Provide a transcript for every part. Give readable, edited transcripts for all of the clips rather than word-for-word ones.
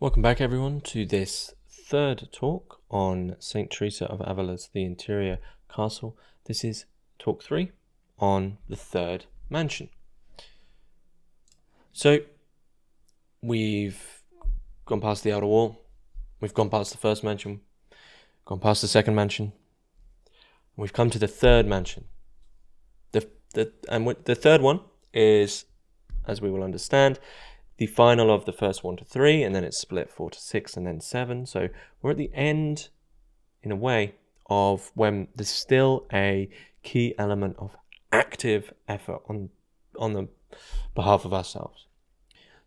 Welcome back, everyone, to this third talk on St Teresa of Avila's The Interior Castle. This is talk 3 on the third mansion. So, we've gone past the outer wall, we've gone past the first mansion, gone past the second mansion, and we've come to the third mansion. The third one is, as we will understand, the final of the first 1 to 3, and then it's split 4 to 6, and then 7. So we're at the end, in a way, of when there's still a key element of active effort on the behalf of ourselves.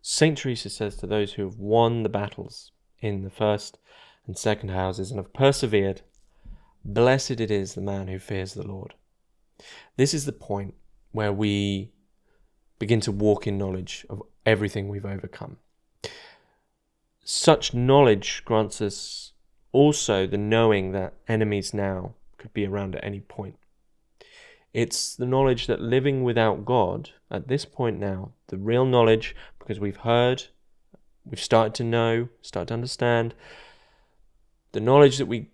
St. Teresa says to those who have won the battles in the first and second houses and have persevered, "Blessed it is the man who fears the Lord." This is the point where we begin to walk in knowledge of everything we've overcome. Such knowledge grants us also the knowing that enemies now could be around at any point. It's the knowledge that living without God, at this point now, the real knowledge, because we've heard, we've started to know, started to understand, the knowledge that we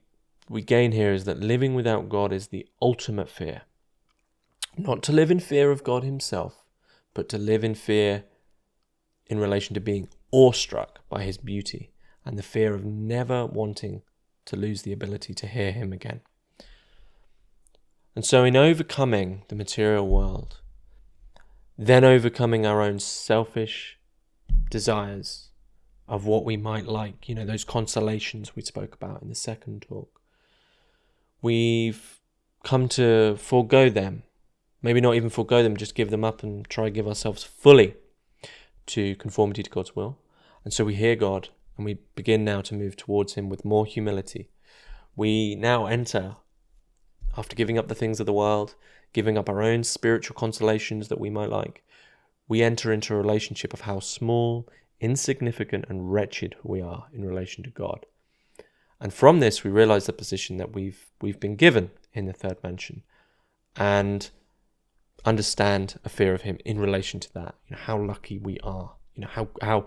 gain here is that living without God is the ultimate fear. Not to live in fear of God himself, but to live in fear in relation to being awestruck by his beauty and the fear of never wanting to lose the ability to hear him again. And so in overcoming the material world, then overcoming our own selfish desires of what we might like, those consolations we spoke about in the second talk, we've come to forego them. Maybe not even forego them, just give them up and try to give ourselves fully to conformity to God's will. And so we hear God and we begin now to move towards him with more humility. We now enter, after giving up the things of the world, giving up our own spiritual consolations that we might like, we enter into a relationship of how small, insignificant and wretched we are in relation to God. And from this we realize the position that we've been given in the third mansion, and understand a fear of him in relation to that. How lucky we are. How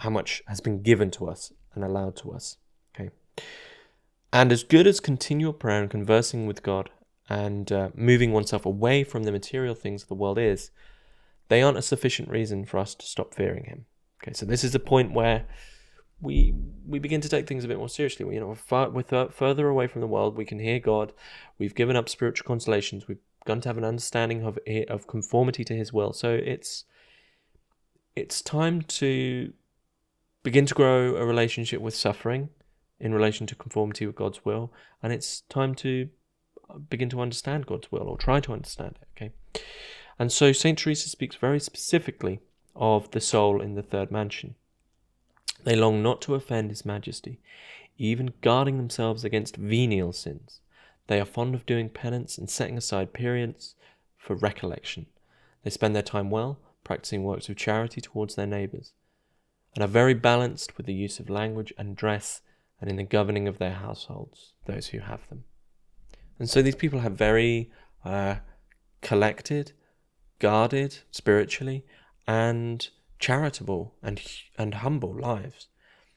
much has been given to us and allowed to us. Okay, and as good as continual prayer and conversing with God and moving oneself away from the material things of the world is, they aren't a sufficient reason for us to stop fearing him. Okay, so this is the point where we begin to take things a bit more seriously. We're further away from the world. We can hear God. We've given up spiritual consolations. We've begun to have an understanding of conformity to his will. So it's time to begin to grow a relationship with suffering in relation to conformity with God's will, and it's time to begin to understand God's will, or try to understand it. Okay, and so St. Teresa speaks very specifically of the soul in the third mansion. They long not to offend his majesty, even guarding themselves against venial sins. They are fond of doing penance and setting aside periods for recollection. They spend their time well, practicing works of charity towards their neighbours, and are very balanced with the use of language and dress and in the governing of their households, those who have them. And so these people have very collected, guarded spiritually, and charitable and humble lives.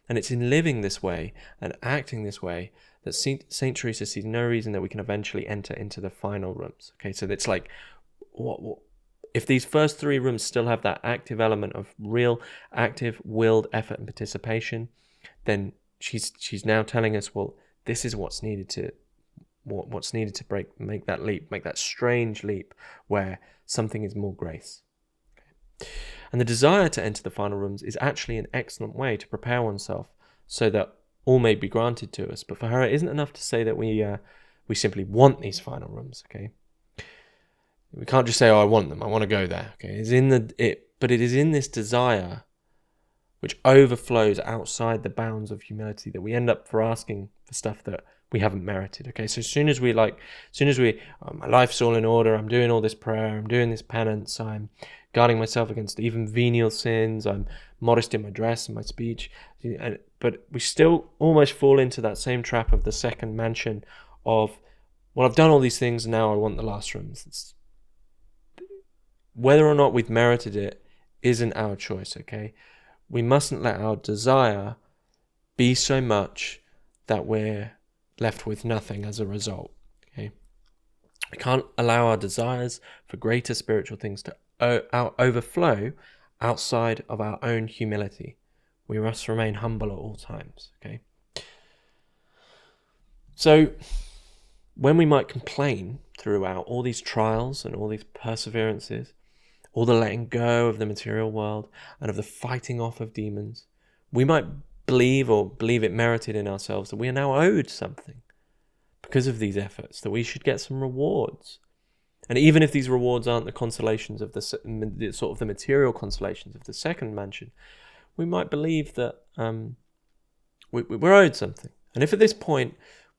And it's in living this way and acting this way that St. Teresa sees no reason that we can eventually enter into the final rooms. Okay, so it's like, what if these first 3 rooms still have that active element of real active willed effort and participation, then she's now telling us, well, this is what's needed to make that leap, make that strange leap where something is more grace. Okay. And the desire to enter the final rooms is actually an excellent way to prepare oneself so that all may be granted to us. But for her, it isn't enough to say that we simply want these final rooms. Okay, we can't just say, "Oh, I want them. I want to go there." Okay, but it is in this desire, which overflows outside the bounds of humility, that we end up for asking for stuff that we haven't merited. Okay, so as soon as my life's all in order, I'm doing all this prayer, I'm doing this penance, I'm guarding myself against even venial sins, I'm modest in my dress and my speech, but we still almost fall into that same trap of the second mansion of, well, I've done all these things, now I want the last rooms. Whether or not we've merited it isn't our choice, okay? we mustn't let our desire be so much that we're left with nothing as a result. Okay, we can't allow our desires for greater spiritual things to overflow outside of our own humility. We must remain humble at all times. Okay, so when we might complain throughout all these trials and all these perseverances, all the letting go of the material world and of the fighting off of demons, we might believe it merited in ourselves that we are now owed something because of these efforts, that we should get some rewards. And even if these rewards aren't the consolations of the sort of the material consolations of the second mansion, we might believe that we're owed something. And if at this point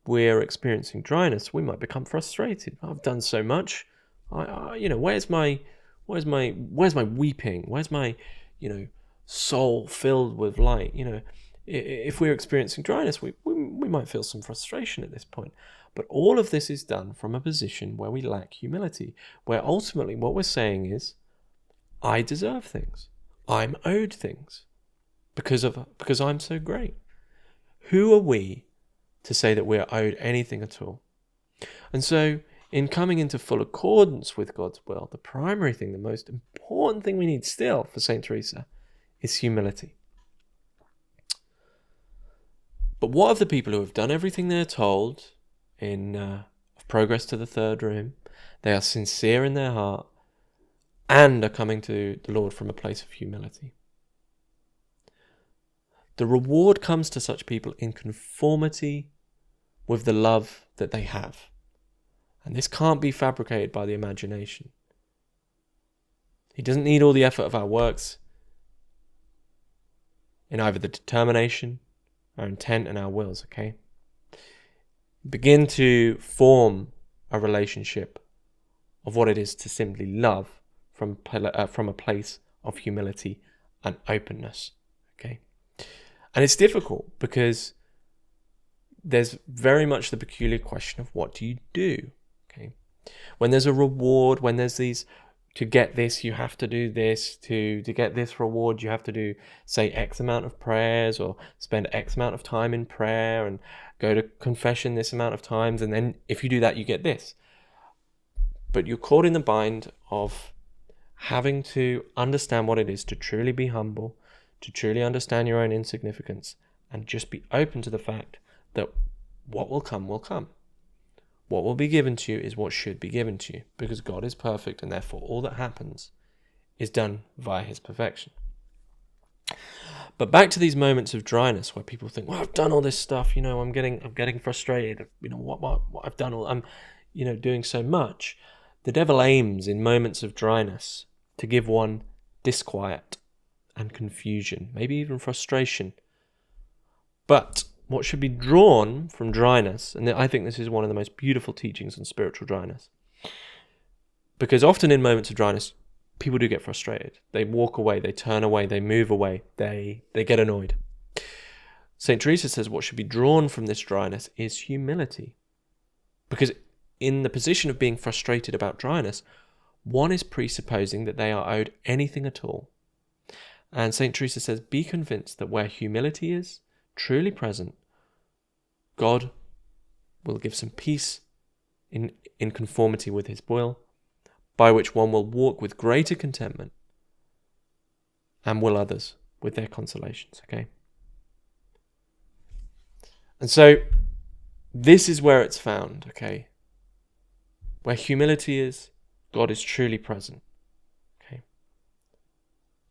we're experiencing dryness, we might become frustrated. I've done so much. Where's my weeping? Where's my, soul filled with light? If we're experiencing dryness, we might feel some frustration at this point. But all of this is done from a position where we lack humility, where ultimately what we're saying is, I deserve things. I'm owed things because I'm so great. Who are we to say that we're owed anything at all? And so, in coming into full accordance with God's will, the primary thing, the most important thing we need still for St Teresa is humility. But what of the people who have done everything they're told in Progress to the Third Room? They are sincere in their heart and are coming to the Lord from a place of humility. The reward comes to such people in conformity with the love that they have. And this can't be fabricated by the imagination. He doesn't need all the effort of our works in either the determination, our intent, and our wills, okay? Begin to form a relationship of what it is to simply love from a place of humility and openness, okay? And it's difficult because there's very much the peculiar question of what do you do, okay? When there's a reward, when there's these, to get this, you have to do this. To get this reward, you have to do, say, X amount of prayers or spend X amount of time in prayer and go to confession this amount of times. And then if you do that, you get this. But you're caught in the bind of having to understand what it is to truly be humble, to truly understand your own insignificance, and just be open to the fact that what will come will come. What will be given to you is what should be given to you, because God is perfect, and therefore all that happens is done via his perfection. But back to these moments of dryness where people think, well, I've done all this stuff, I'm getting frustrated, what I've done, I'm doing so much. The devil aims in moments of dryness to give one disquiet and confusion, maybe even frustration. But what should be drawn from dryness, and I think this is one of the most beautiful teachings on spiritual dryness, because often in moments of dryness, people do get frustrated. They walk away, they turn away, they move away, they get annoyed. St. Teresa says what should be drawn from this dryness is humility, because in the position of being frustrated about dryness, one is presupposing that they are owed anything at all. And St. Teresa says, be convinced that where humility is truly present, God will give some peace in conformity with his will, by which one will walk with greater contentment and will others with their consolations, okay? And so this is where it's found, okay? Where humility is, God is truly present, okay?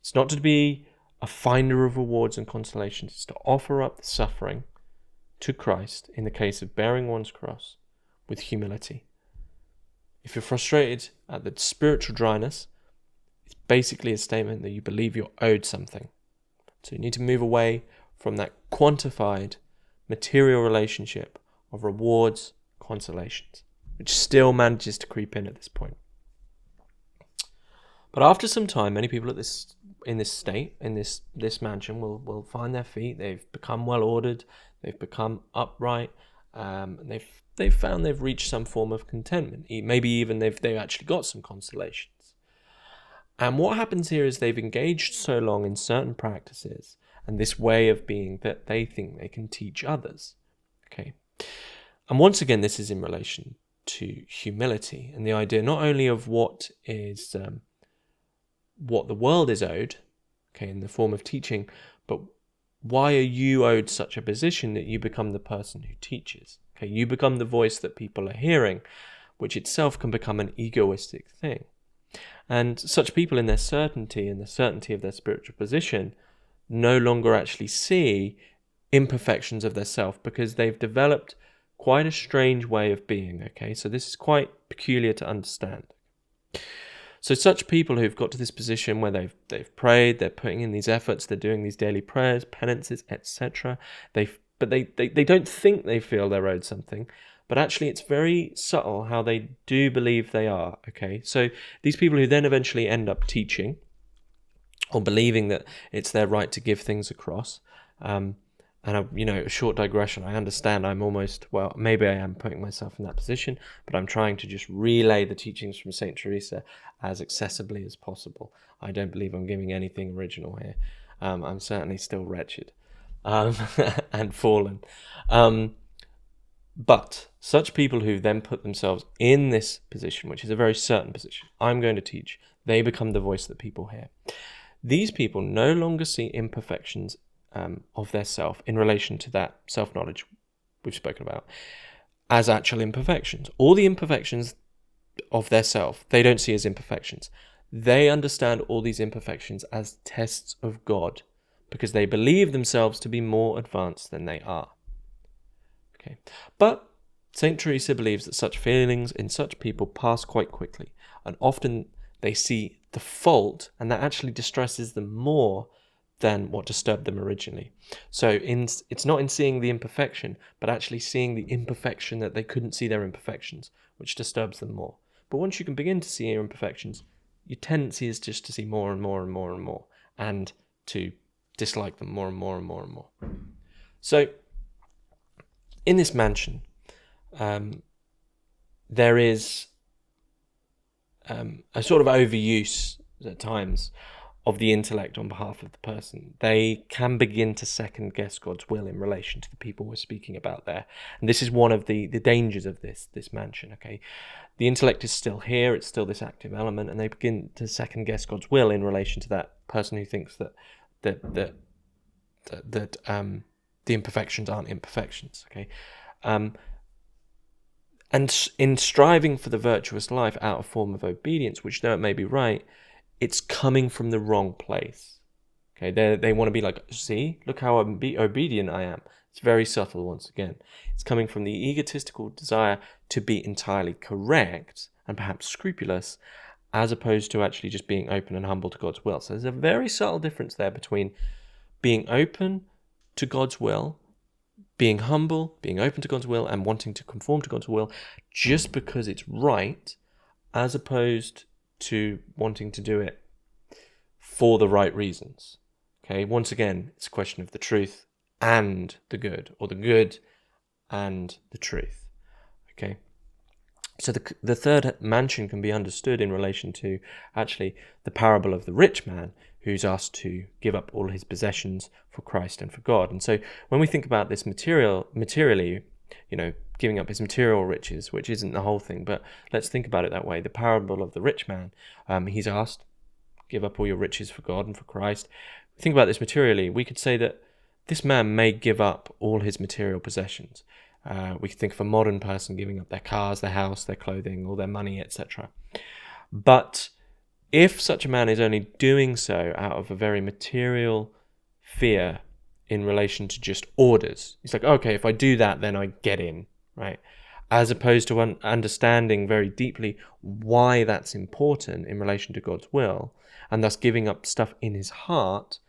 It's not to be a finder of rewards and consolations. It's to offer up the suffering to Christ in the case of bearing one's cross with humility. If you're frustrated at the spiritual dryness, it's basically a statement that you believe you're owed something. So you need to move away from that quantified material relationship of rewards, consolations, which still manages to creep in at this point. But after some time, many people in this state, in this mansion, will find their feet. They've become well ordered. They've become upright. They've found they've reached some form of contentment. Maybe even they've actually got some consolations. And what happens here is they've engaged so long in certain practices and this way of being that they think they can teach others. Okay. And once again, this is in relation to humility and the idea not only of what is what the world is owed, okay, in the form of teaching, but why are you owed such a position that you become the person who teaches? Okay, you become the voice that people are hearing, which itself can become an egoistic thing. And such people in their certainty and the certainty of their spiritual position no longer actually see imperfections of their self because they've developed quite a strange way of being, okay? So this is quite peculiar to understand. So such people who've got to this position where they've prayed, they're putting in these efforts, they're doing these daily prayers, penances, etc. They don't think they feel they're owed something, but actually it's very subtle how they do believe they are, okay? So these people who then eventually end up teaching or believing that it's their right to give things across, and a short digression, I understand maybe I am putting myself in that position, but I'm trying to just relay the teachings from St Teresa as accessibly as possible. I don't believe I'm giving anything original here. I'm certainly still wretched and fallen. But such people who then put themselves in this position, which is a very certain position, I'm going to teach, they become the voice that people hear. These people no longer see imperfections of their self in relation to that self-knowledge we've spoken about as actual imperfections. All the imperfections of their self, they don't see as imperfections. They understand all these imperfections as tests of God because they believe themselves to be more advanced than they are. Okay, but St. Teresa believes that such feelings in such people pass quite quickly, and often they see the fault, and that actually distresses them more than what disturbed them originally. So it's not in seeing the imperfection, but actually seeing the imperfection that they couldn't see their imperfections, which disturbs them more. But once you can begin to see your imperfections, your tendency is just to see more and more and more and more, and to dislike them more and more and more and more. So in this mansion, there is a sort of overuse at times of the intellect on behalf of the person. They can begin to second guess God's will in relation to the people we're speaking about there. And this is one of the dangers of this mansion, okay? The intellect is still here, it's still this active element, and they begin to second guess God's will in relation to that person who thinks that the imperfections aren't imperfections, okay? And in striving for the virtuous life out of form of obedience, which though it may be right, it's coming from the wrong place. Okay, they want to be like, see, look how obedient I am. It's very subtle once again. It's coming from the egotistical desire to be entirely correct and perhaps scrupulous, as opposed to actually just being open and humble to God's will. So there's a very subtle difference there between being open to God's will, being humble, being open to God's will, and wanting to conform to God's will just because it's right, as opposed to wanting to do it for the right reasons. Okay, once again, it's a question of the truth and the good, or the good and the truth. Okay, so the third mansion can be understood in relation to actually the parable of the rich man who's asked to give up all his possessions for Christ and for God. And so when we think about this materially, giving up his material riches, which isn't the whole thing, but let's think about it that way. The parable of the rich man, he's asked, give up all your riches for God and for Christ. Think about this materially. We could say that this man may give up all his material possessions. We could think of a modern person giving up their cars, their house, their clothing, all their money, etc. But if such a man is only doing so out of a very material fear in relation to just orders, he's like, okay, if I do that, then I get in, right? As opposed to understanding very deeply why that's important in relation to God's will, and thus giving up stuff in his heart,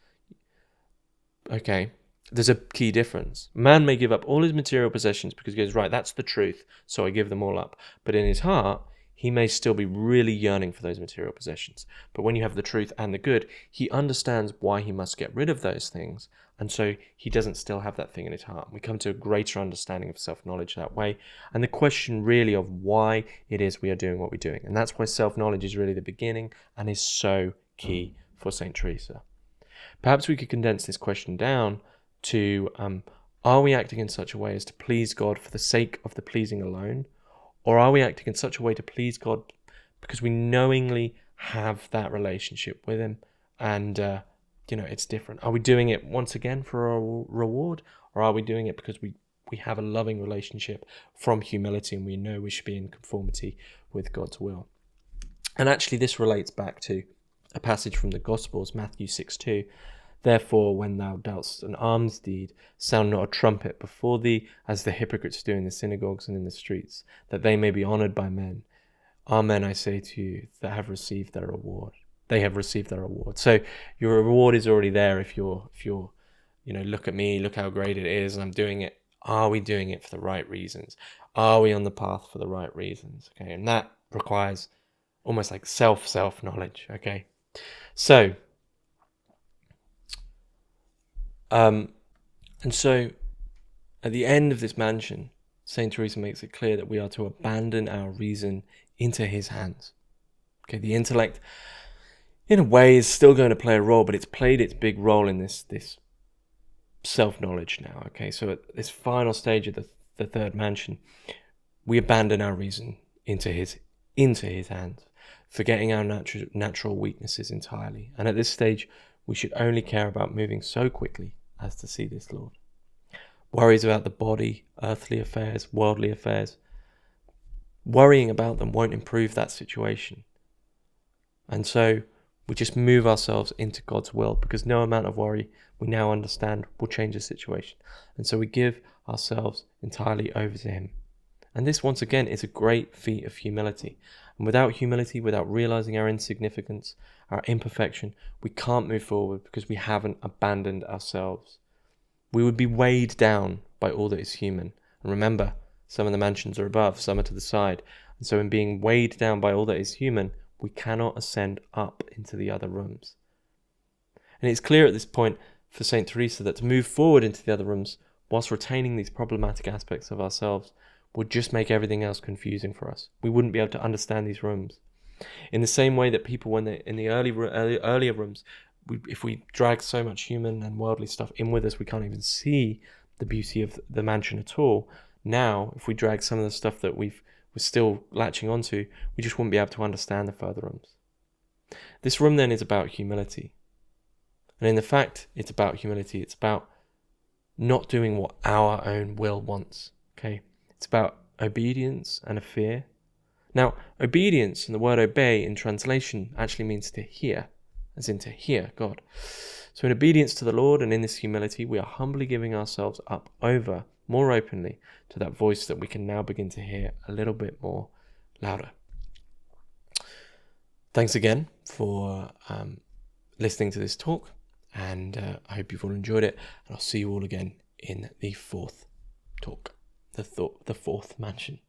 okay, there's a key difference. Man may give up all his material possessions because he goes, right, that's the truth, so I give them all up. But in his heart, he may still be really yearning for those material possessions. But when you have the truth and the good, he understands why he must get rid of those things. And so he doesn't still have that thing in his heart. We come to a greater understanding of self-knowledge that way. And the question really of why it is we are doing what we're doing. And that's why self-knowledge is really the beginning and is so key for St. Teresa. Perhaps we could condense this question down to, are we acting in such a way as to please God for the sake of the pleasing alone? Or are we acting in such a way to please God because we knowingly have that relationship with him and, it's different? Are we doing it once again for a reward? Or are we doing it because we have a loving relationship from humility and we know we should be in conformity with God's will? And actually this relates back to a passage from the Gospels, Matthew 6:2. Therefore, when thou doest an alms deed, sound not a trumpet before thee, as the hypocrites do in the synagogues and in the streets, that they may be honoured by men. Amen, I say to you, that have received their reward. They have received their reward. So your reward is already there if you're, look at me, look how great it is, and I'm doing it. Are we doing it for the right reasons? Are we on the path for the right reasons? Okay, and that requires almost like self-knowledge. Okay, so. And so at the end of this mansion, St. Teresa makes it clear that we are to abandon our reason into his hands. Okay, the intellect, in a way, is still going to play a role, but it's played its big role in this self-knowledge now. Okay, so at this final stage of the third mansion, we abandon our reason into his hands, forgetting our natural weaknesses entirely. And at this stage, we should only care about moving so quickly as to see this Lord. Worries about the body, earthly affairs, worldly affairs, worrying about them won't improve that situation. And so we just move ourselves into God's will, because no amount of worry we now understand will change the situation. And so we give ourselves entirely over to him. And this, once again, is a great feat of humility. And without humility, without realizing our insignificance, our imperfection, we can't move forward because we haven't abandoned ourselves. We would be weighed down by all that is human. And remember, some of the mansions are above, some are to the side. And so in being weighed down by all that is human, we cannot ascend up into the other rooms. And it's clear at this point for St. Teresa that to move forward into the other rooms whilst retaining these problematic aspects of ourselves would just make everything else confusing for us. We wouldn't be able to understand these rooms. In the same way that people, when they're in the earlier rooms, if we drag so much human and worldly stuff in with us, we can't even see the beauty of the mansion at all. Now, if we drag some of the stuff that we're still latching onto, we just wouldn't be able to understand the further rooms. This room then is about humility. And in the fact it's about humility, it's about not doing what our own will wants. Okay? It's about obedience and a fear. Now, obedience, and the word obey in translation actually means to hear, as in to hear God. So in obedience to the Lord and in this humility, we are humbly giving ourselves up over, more openly, to that voice that we can now begin to hear a little bit more louder. Thanks again for listening to this talk, and I hope you've all enjoyed it, and I'll see you all again in the fourth talk, the fourth mansion.